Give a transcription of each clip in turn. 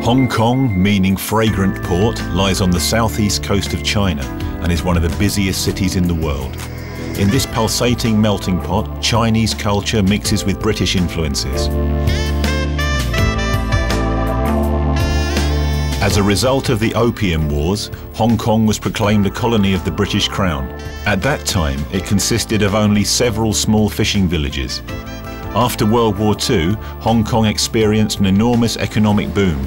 Hong Kong, meaning fragrant port, lies on the southeast coast of China and is one of the busiest cities in the world. In this pulsating melting pot, Chinese culture mixes with British influences. As a result of the Opium Wars, Hong Kong was proclaimed a colony of the British Crown. At that time, it consisted of only several small fishing villages. After World War II, Hong Kong experienced an enormous economic boom.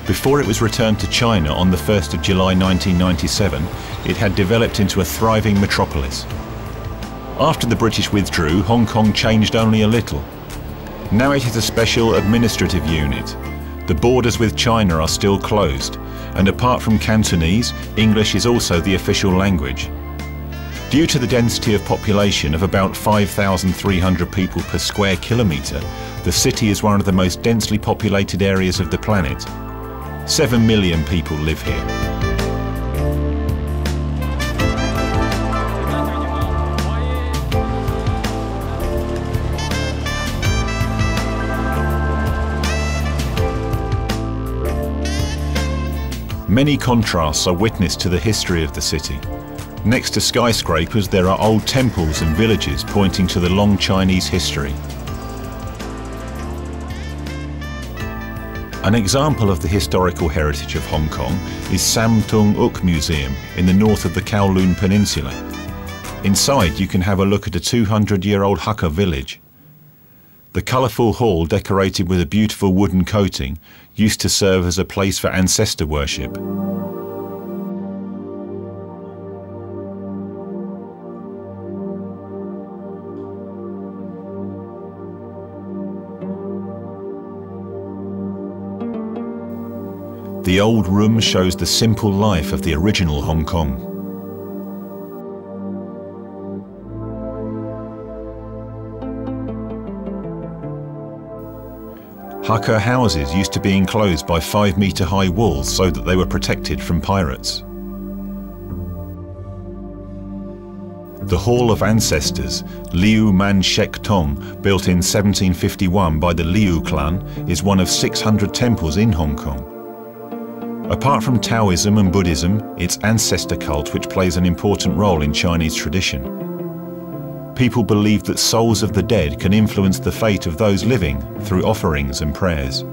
Before it was returned to China on the 1st of July 1997, it had developed into a thriving metropolis. After the British withdrew, Hong Kong changed only a little. Now it is a special administrative unit. The borders with China are still closed, and apart from Cantonese, English is also the official language. Due to the density of population of about 5,300 people per square kilometre, the city is one of the most densely populated areas of the planet. 7 million people live here. Many contrasts are witnessed to the history of the city. Next to skyscrapers, there are old temples and villages pointing to the long Chinese history. An example of the historical heritage of Hong Kong is Sam Tung Uk Museum in the north of the Kowloon Peninsula. Inside you can have a look at a 200-year-old Hakka village. The colourful hall, decorated with a beautiful wooden coating, used to serve as a place for ancestor worship. The old room shows the simple life of the original Hong Kong. Hakka houses used to be enclosed by 5-metre-high walls so that they were protected from pirates. The Hall of Ancestors, Liu Man Shek Tong, built in 1751 by the Liu clan, is one of 600 temples in Hong Kong. Apart from Taoism and Buddhism, it's ancestor cult which plays an important role in Chinese tradition. People believe that souls of the dead can influence the fate of those living through offerings and prayers.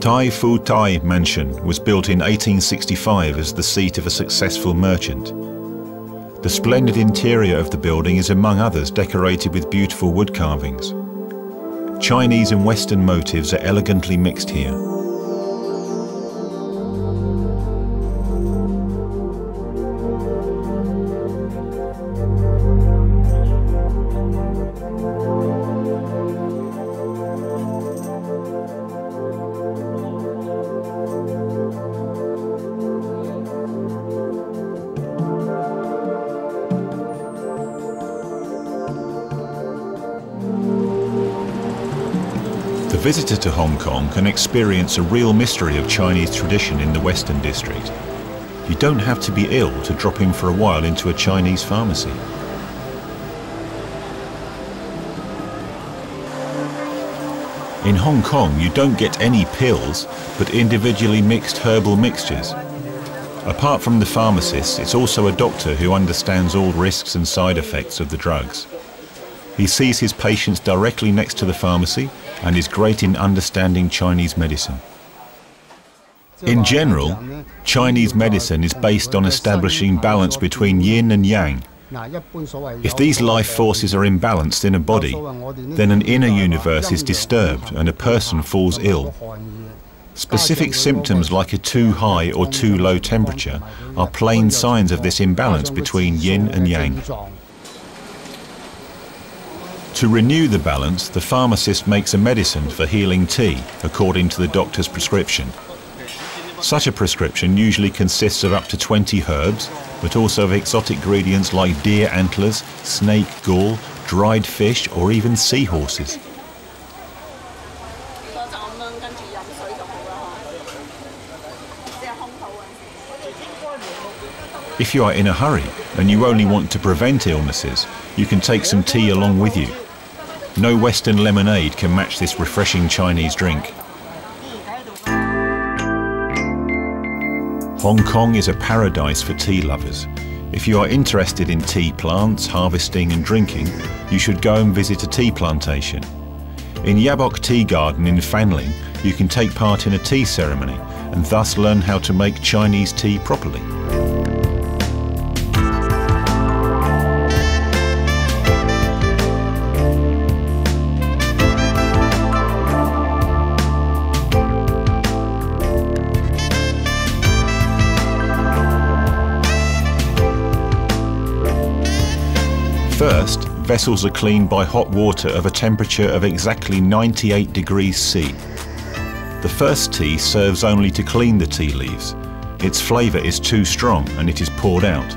Tai Fu Tai Mansion was built in 1865 as the seat of a successful merchant. The splendid interior of the building is among others decorated with beautiful wood carvings. Chinese and Western motifs are elegantly mixed here. The visitor to Hong Kong can experience a real mystery of Chinese tradition in the Western District. You don't have to be ill to drop in for a while into a Chinese pharmacy. In Hong Kong, you don't get any pills, but individually mixed herbal mixtures. Apart from the pharmacist, it's also a doctor who understands all risks and side effects of the drugs. He sees his patients directly next to the pharmacy and is great in understanding Chinese medicine. In general, Chinese medicine is based on establishing balance between yin and yang. If these life forces are imbalanced in a body, then an inner universe is disturbed and a person falls ill. Specific symptoms like a too high or too low temperature are plain signs of this imbalance between yin and yang. To renew the balance, the pharmacist makes a medicine for healing tea according to the doctor's prescription. Such a prescription usually consists of up to 20 herbs, but also of exotic ingredients like deer antlers, snake gall, dried fish, or even seahorses. If you are in a hurry and you only want to prevent illnesses, you can take some tea along with you. No Western lemonade can match this refreshing Chinese drink. Hong Kong is a paradise for tea lovers. If you are interested in tea plants, harvesting and drinking, you should go and visit a tea plantation. In Yabok Tea Garden in Fanling, you can take part in a tea ceremony and thus learn how to make Chinese tea properly. First, vessels are cleaned by hot water of a temperature of exactly 98 degrees C. The first tea serves only to clean the tea leaves. Its flavour is too strong and it is poured out.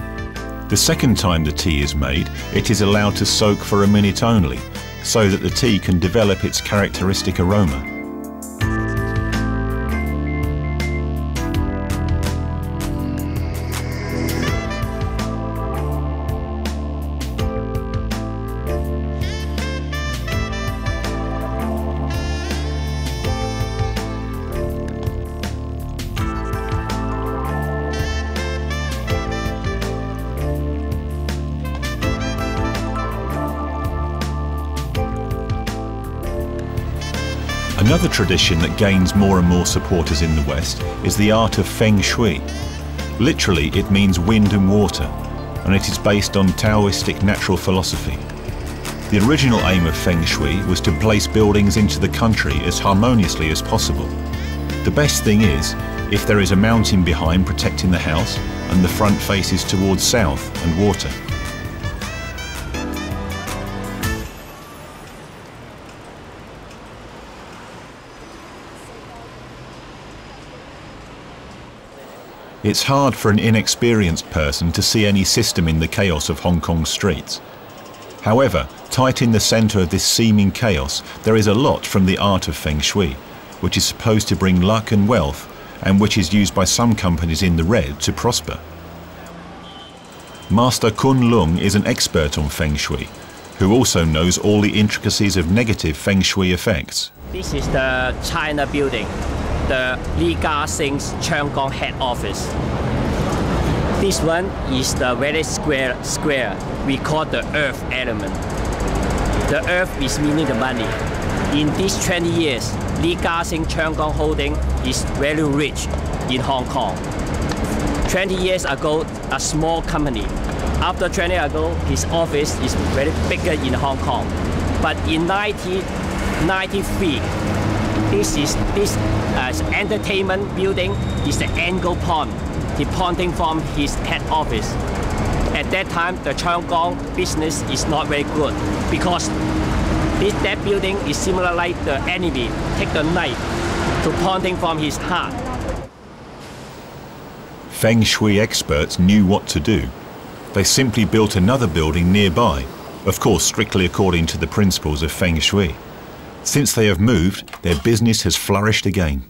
The second time the tea is made, it is allowed to soak for a minute only, so that the tea can develop its characteristic aroma. Another tradition that gains more and more supporters in the West is the art of Feng Shui. Literally, it means wind and water, and it is based on Taoistic natural philosophy. The original aim of Feng Shui was to place buildings into the country as harmoniously as possible. The best thing is, if there is a mountain behind protecting the house, and the front faces towards south and water. It's hard for an inexperienced person to see any system in the chaos of Hong Kong's streets. However, tight in the centre of this seeming chaos, there is a lot from the art of Feng Shui, which is supposed to bring luck and wealth, and which is used by some companies in the red to prosper. Master Kun Lung is an expert on Feng Shui, who also knows all the intricacies of negative Feng Shui effects. This is the China building, the Li Ka-shing's Changgong head office. This one is the very square. We call the earth element. The earth is meaning the money. In these 20 years, Li Ka-shing Changgong Holding is very rich in Hong Kong. 20 years ago, a small company. After 20 years ago, his office is very bigger in Hong Kong. But in 1993, this entertainment building is the angle point, pointing from his head office. At that time, the Changgong business is not very good because that building is similar like the enemy take the knife to pointing from his heart. Feng Shui experts knew what to do. They simply built another building nearby, of course strictly according to the principles of Feng Shui. Since they have moved, their business has flourished again.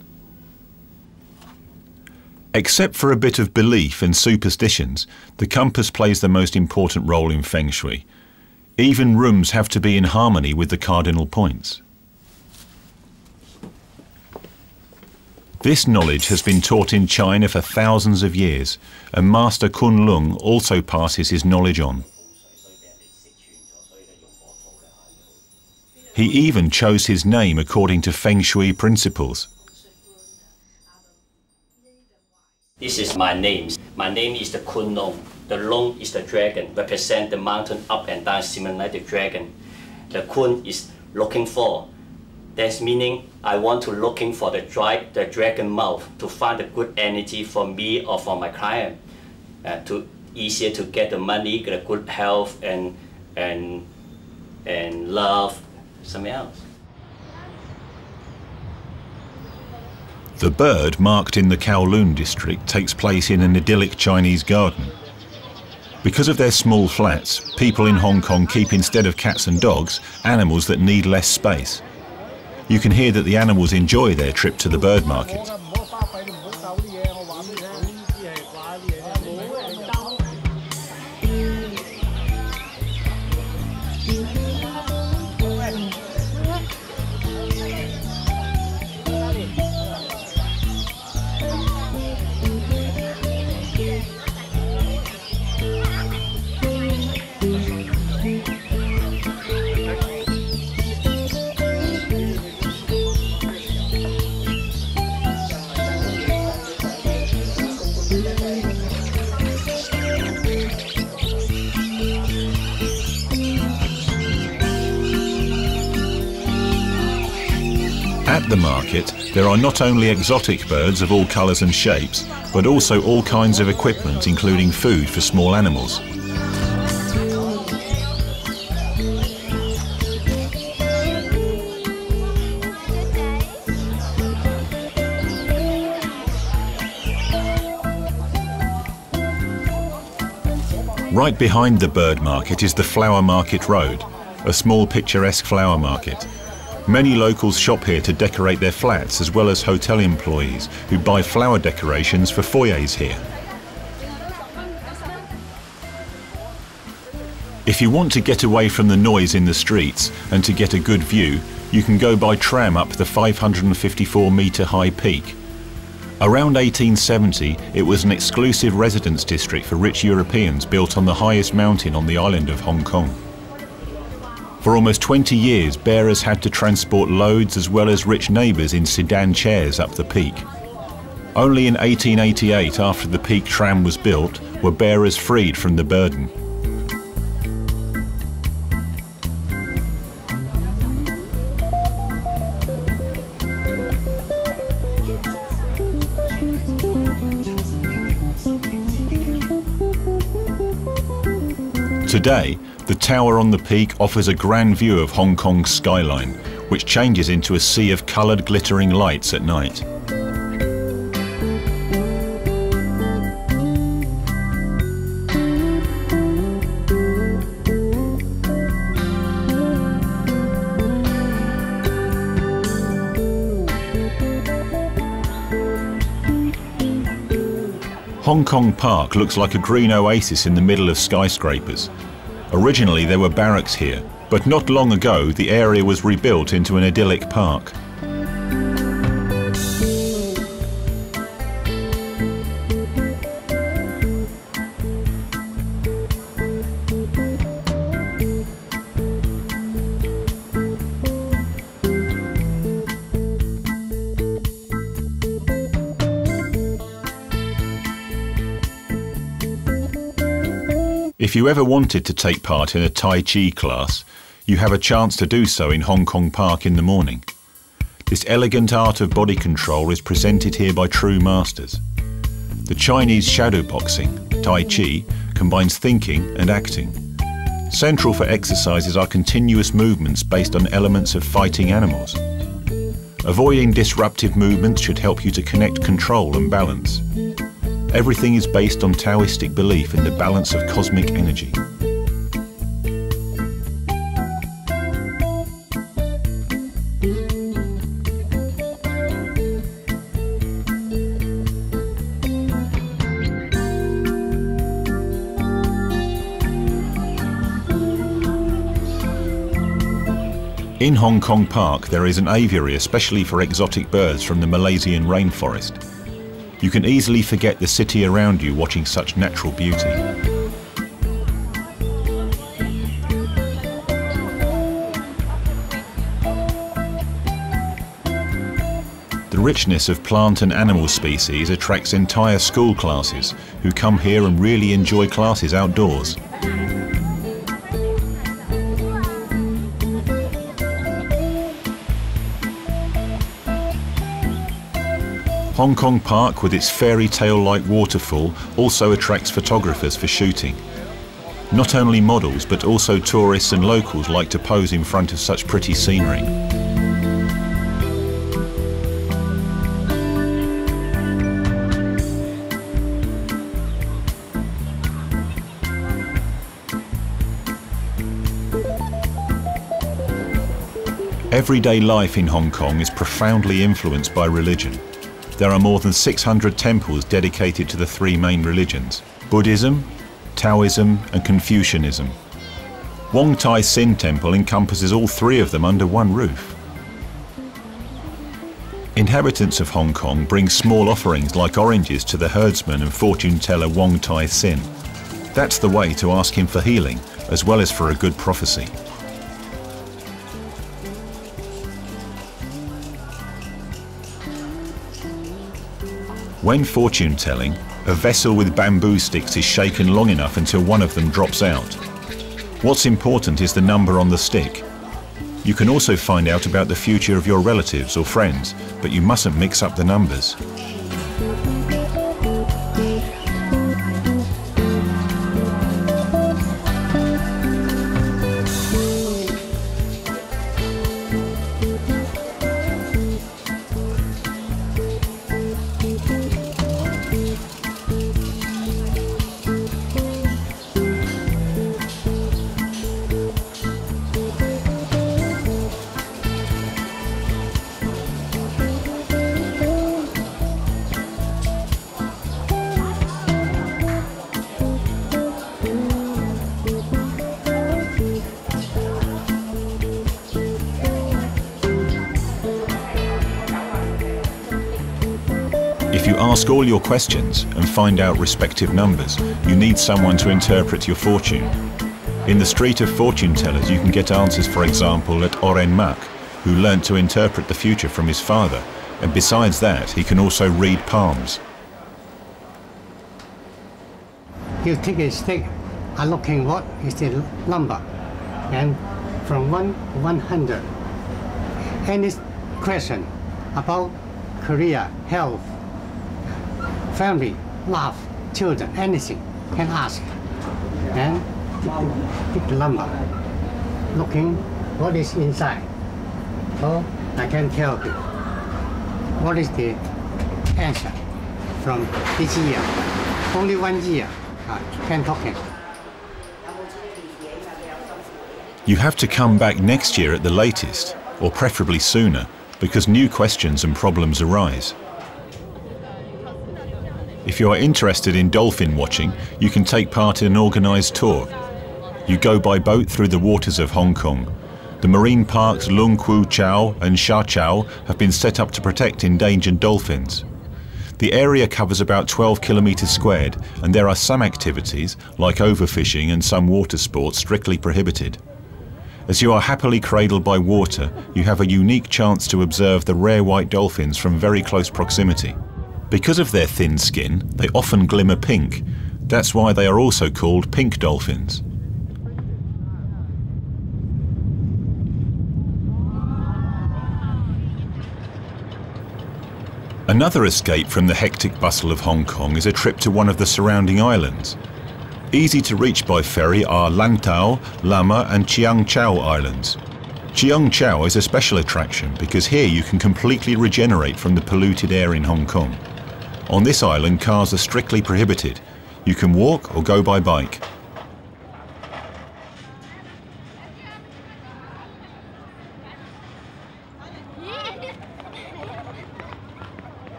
Except for a bit of belief and superstitions, the compass plays the most important role in Feng Shui. Even rooms have to be in harmony with the cardinal points. This knowledge has been taught in China for thousands of years, and Master Kun Lung also passes his knowledge on. He even chose his name according to Feng Shui principles. This is my name. My name is the Kun Lung. The Lung is the dragon, represent the mountain up and down similar like the dragon. The Kun is looking for. That's meaning I want to looking for the dragon mouth to find the good energy for me or for my client, to easier to get the money, get a good health and and love something else. The bird marked in the Kowloon district takes place in an idyllic Chinese garden. Because of their small flats, people in Hong Kong keep, instead of cats and dogs, animals that need less space. You can hear that the animals enjoy their trip to the bird market. At the market, there are not only exotic birds of all colours and shapes, but also all kinds of equipment, including food for small animals. Right behind the bird market is the Flower Market Road, a small picturesque flower market. Many locals shop here to decorate their flats, as well as hotel employees who buy flower decorations for foyers here. If you want to get away from the noise in the streets and to get a good view, you can go by tram up the 554-metre high peak. Around 1870, it was an exclusive residence district for rich Europeans built on the highest mountain on the island of Hong Kong. For almost 20 years, bearers had to transport loads as well as rich neighbours in sedan chairs up the peak. Only in 1888, after the peak tram was built, were bearers freed from the burden. Today, the tower on the peak offers a grand view of Hong Kong's skyline, which changes into a sea of coloured glittering lights at night. Hong Kong Park looks like a green oasis in the middle of skyscrapers. Originally there were barracks here, but not long ago the area was rebuilt into an idyllic park. If you ever wanted to take part in a Tai Chi class, you have a chance to do so in Hong Kong Park in the morning. This elegant art of body control is presented here by true masters. The Chinese shadow boxing, Tai Chi, combines thinking and acting. Central for exercises are continuous movements based on elements of fighting animals. Avoiding disruptive movements should help you to connect control and balance. Everything is based on Taoistic belief in the balance of cosmic energy. In Hong Kong Park, there is an aviary especially for exotic birds from the Malaysian rainforest. You can easily forget the city around you watching such natural beauty. The richness of plant and animal species attracts entire school classes who come here and really enjoy classes outdoors. Hong Kong Park, with its fairy tale-like waterfall, also attracts photographers for shooting. Not only models, but also tourists and locals like to pose in front of such pretty scenery. Everyday life in Hong Kong is profoundly influenced by religion. There are more than 600 temples dedicated to the three main religions: Buddhism, Taoism and Confucianism. Wong Tai Sin Temple encompasses all three of them under one roof. Inhabitants of Hong Kong bring small offerings like oranges to the herdsman and fortune teller Wong Tai Sin. That's the way to ask him for healing, as well as for a good prophecy. When fortune telling, a vessel with bamboo sticks is shaken long enough until one of them drops out. What's important is the number on the stick. You can also find out about the future of your relatives or friends, but you mustn't mix up the numbers. If you ask all your questions and find out respective numbers, you need someone to interpret your fortune. In the Street of Fortune Tellers you can get answers, for example, at Embark, who learnt to interpret the future from his father, and besides that he can also read palms. You take a stick, looking what is the number, and from 1 to 100. Any question about career, health, family, love, children, anything, can ask. And pick the number, looking what is inside. So I can tell you what is the answer from this year. Only 1 year can talk it. You have to come back next year at the latest, or preferably sooner, because new questions and problems arise. If you are interested in dolphin watching, you can take part in an organised tour. You go by boat through the waters of Hong Kong. The marine parks Lung Kwu Chau and Sha Chau have been set up to protect endangered dolphins. The area covers about 12 kilometres squared, and there are some activities, like overfishing and some water sports, strictly prohibited. As you are happily cradled by water, you have a unique chance to observe the rare white dolphins from very close proximity. Because of their thin skin, they often glimmer pink. That's why they are also called pink dolphins. Another escape from the hectic bustle of Hong Kong is a trip to one of the surrounding islands. Easy to reach by ferry are Lantau, Lama and Chiang Chau Islands. Chiang Chau is a special attraction because here you can completely regenerate from the polluted air in Hong Kong. On this island, cars are strictly prohibited. You can walk or go by bike.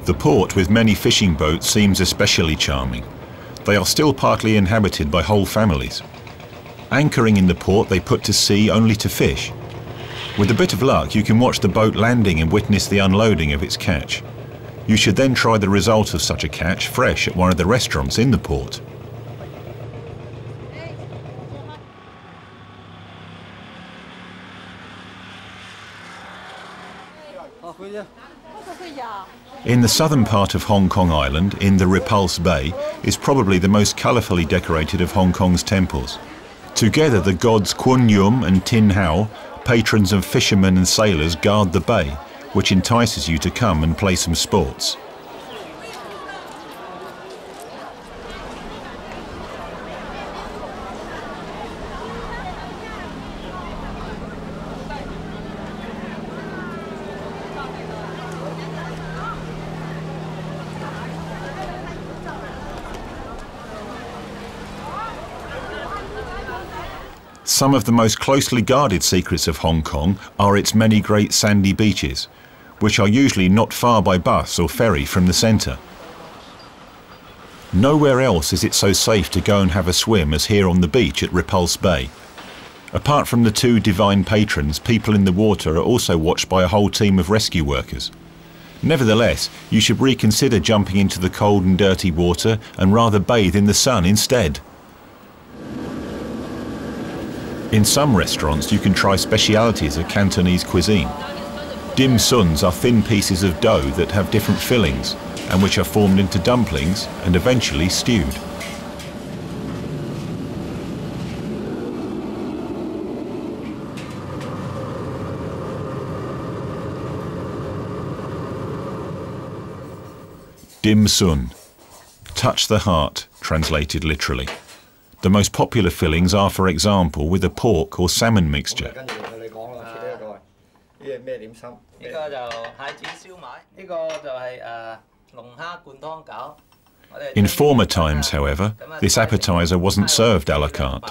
The port with many fishing boats seems especially charming. They are still partly inhabited by whole families. Anchoring in the port, they put to sea only to fish. With a bit of luck, you can watch the boat landing and witness the unloading of its catch. You should then try the result of such a catch fresh at one of the restaurants in the port. In the southern part of Hong Kong Island, in the Repulse Bay, is probably the most colourfully decorated of Hong Kong's temples. Together the gods Kwun Yum and Tin Hau, patrons of fishermen and sailors, guard the bay, which entices you to come and play some sports. Some of the most closely guarded secrets of Hong Kong are its many great sandy beaches, which are usually not far by bus or ferry from the centre. Nowhere else is it so safe to go and have a swim as here on the beach at Repulse Bay. Apart from the two divine patrons, people in the water are also watched by a whole team of rescue workers. Nevertheless, you should reconsider jumping into the cold and dirty water and rather bathe in the sun instead. In some restaurants you can try specialities of Cantonese cuisine. Dim suns are thin pieces of dough that have different fillings and which are formed into dumplings and eventually stewed. Dim sum. Touch the heart, translated literally. The most popular fillings are, for example, with a pork or salmon mixture. In former times, however, this appetizer wasn't served a la carte.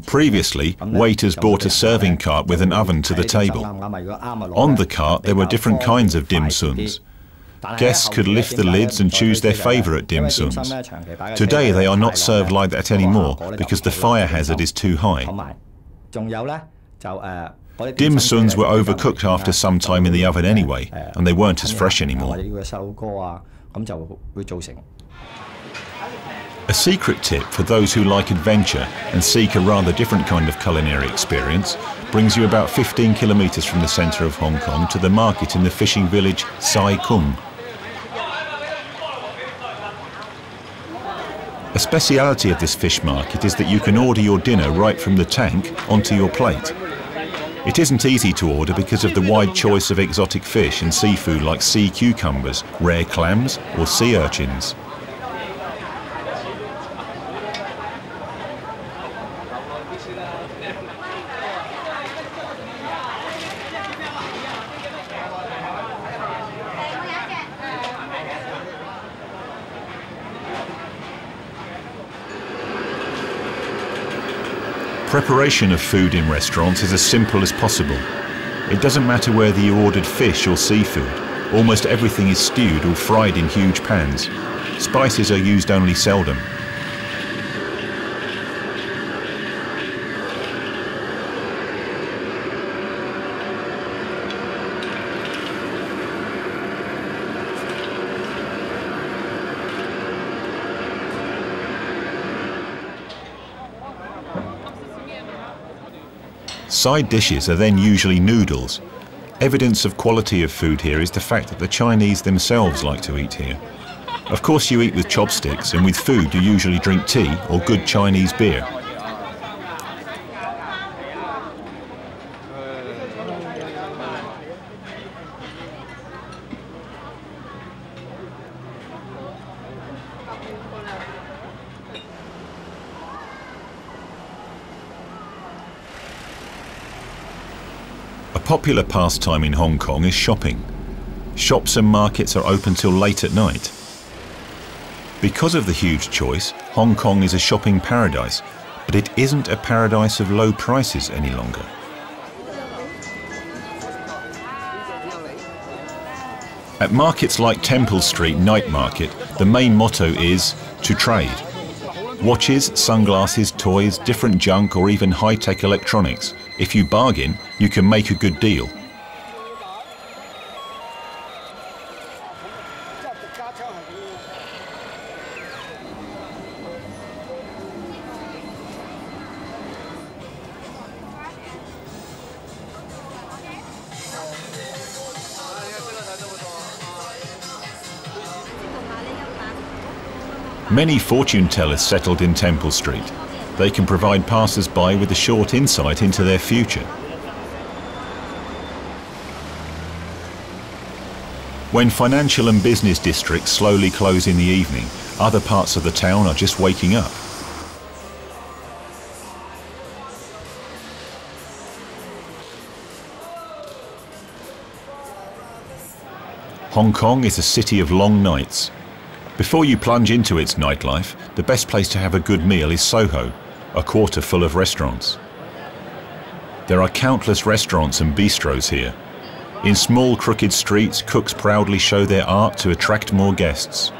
Previously, waiters brought a serving cart with an oven to the table. On the cart there were different kinds of dim sums. Guests could lift the lids and choose their favourite dim sums. Today they are not served like that anymore because the fire hazard is too high. Dim sums were overcooked after some time in the oven anyway, and they weren't as fresh anymore. A secret tip for those who like adventure and seek a rather different kind of culinary experience brings you about 15 kilometres from the centre of Hong Kong to the market in the fishing village Sai Kung. A speciality of this fish market is that you can order your dinner right from the tank onto your plate. It isn't easy to order because of the wide choice of exotic fish and seafood like sea cucumbers, rare clams or sea urchins. Preparation of food in restaurants is as simple as possible. It doesn't matter whether you ordered fish or seafood. Almost everything is stewed or fried in huge pans. Spices are used only seldom. Side dishes are then usually noodles. Evidence of quality of food here is the fact that the Chinese themselves like to eat here. Of course you eat with chopsticks, and with food you usually drink tea or good Chinese beer. A popular pastime in Hong Kong is shopping. Shops and markets are open till late at night. Because of the huge choice, Hong Kong is a shopping paradise, but it isn't a paradise of low prices any longer. At markets like Temple Street Night Market, the main motto is to trade. Watches, sunglasses, toys, different junk or even high-tech electronics. If you bargain, you can make a good deal. Many fortune tellers settled in Temple Street. They can provide passers-by with a short insight into their future. When financial and business districts slowly close in the evening, other parts of the town are just waking up. Hong Kong is a city of long nights. Before you plunge into its nightlife, the best place to have a good meal is Soho, a quarter full of restaurants. There are countless restaurants and bistros here. In small crooked streets, cooks proudly show their art to attract more guests.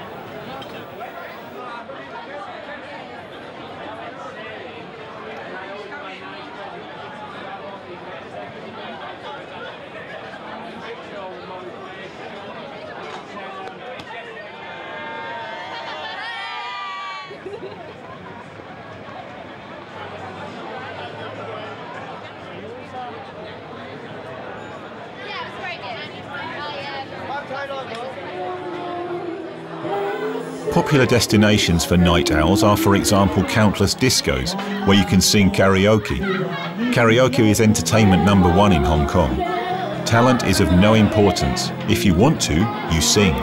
Popular destinations for night owls are, for example, countless discos where you can sing karaoke. Karaoke is entertainment #1 in Hong Kong. Talent is of no importance. If you want to, you sing.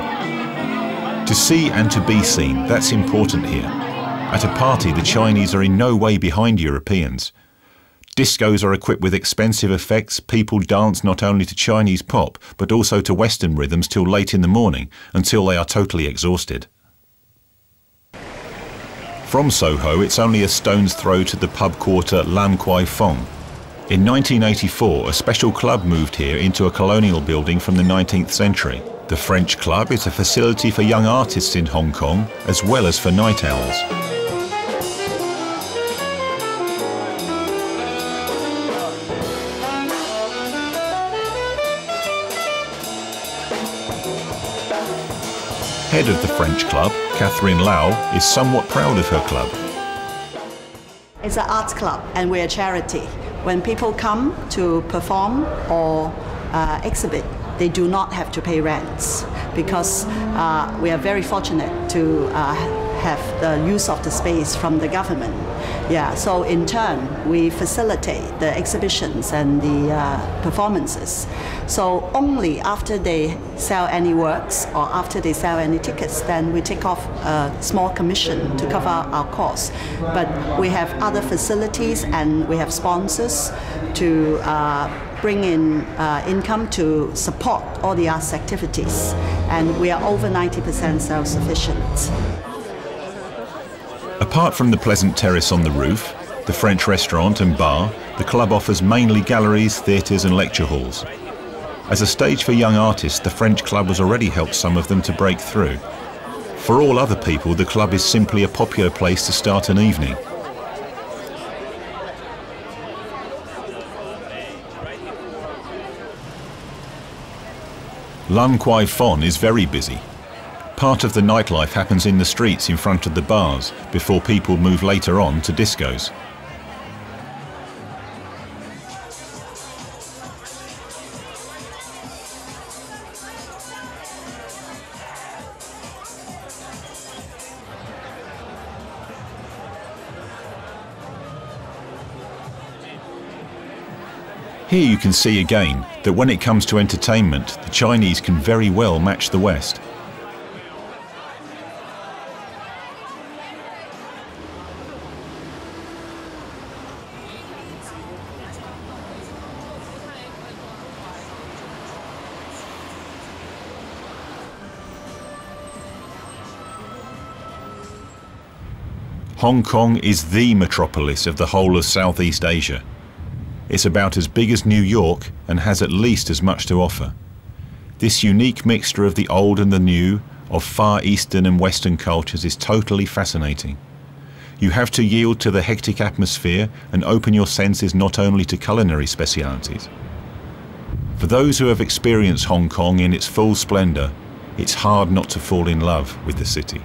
To see and to be seen, that's important here. At a party, the Chinese are in no way behind Europeans. Discos are equipped with expensive effects. People dance not only to Chinese pop, but also to Western rhythms till late in the morning, until they are totally exhausted. From Soho, it's only a stone's throw to the pub quarter Lam Kwai Fong. In 1984, a special club moved here into a colonial building from the 19th century. The French Club is a facility for young artists in Hong Kong, as well as for night owls. Head of the French Club, Catherine Lau, is somewhat proud of her club. It's an arts club and we're a charity. When people come to perform or exhibit, they do not have to pay rents because we are very fortunate to have the use of the space from the government. Yeah, so in turn, we facilitate the exhibitions and the performances. So only after they sell any works or after they sell any tickets, then we take off a small commission to cover our costs. But we have other facilities and we have sponsors to bring in income to support all the arts activities. And we are over 90% self-sufficient. Apart from the pleasant terrace on the roof, the French restaurant and bar, the club offers mainly galleries, theatres and lecture halls. As a stage for young artists, the French club has already helped some of them to break through. For all other people, the club is simply a popular place to start an evening. Lam Kwai Fong is very busy. Part of the nightlife happens in the streets in front of the bars before people move later on to discos. Here you can see again that when it comes to entertainment, the Chinese can very well match the West. Hong Kong is the metropolis of the whole of Southeast Asia. It's about as big as New York and has at least as much to offer. This unique mixture of the old and the new, of Far Eastern and Western cultures is totally fascinating. You have to yield to the hectic atmosphere and open your senses not only to culinary specialities. For those who have experienced Hong Kong in its full splendor, it's hard not to fall in love with the city.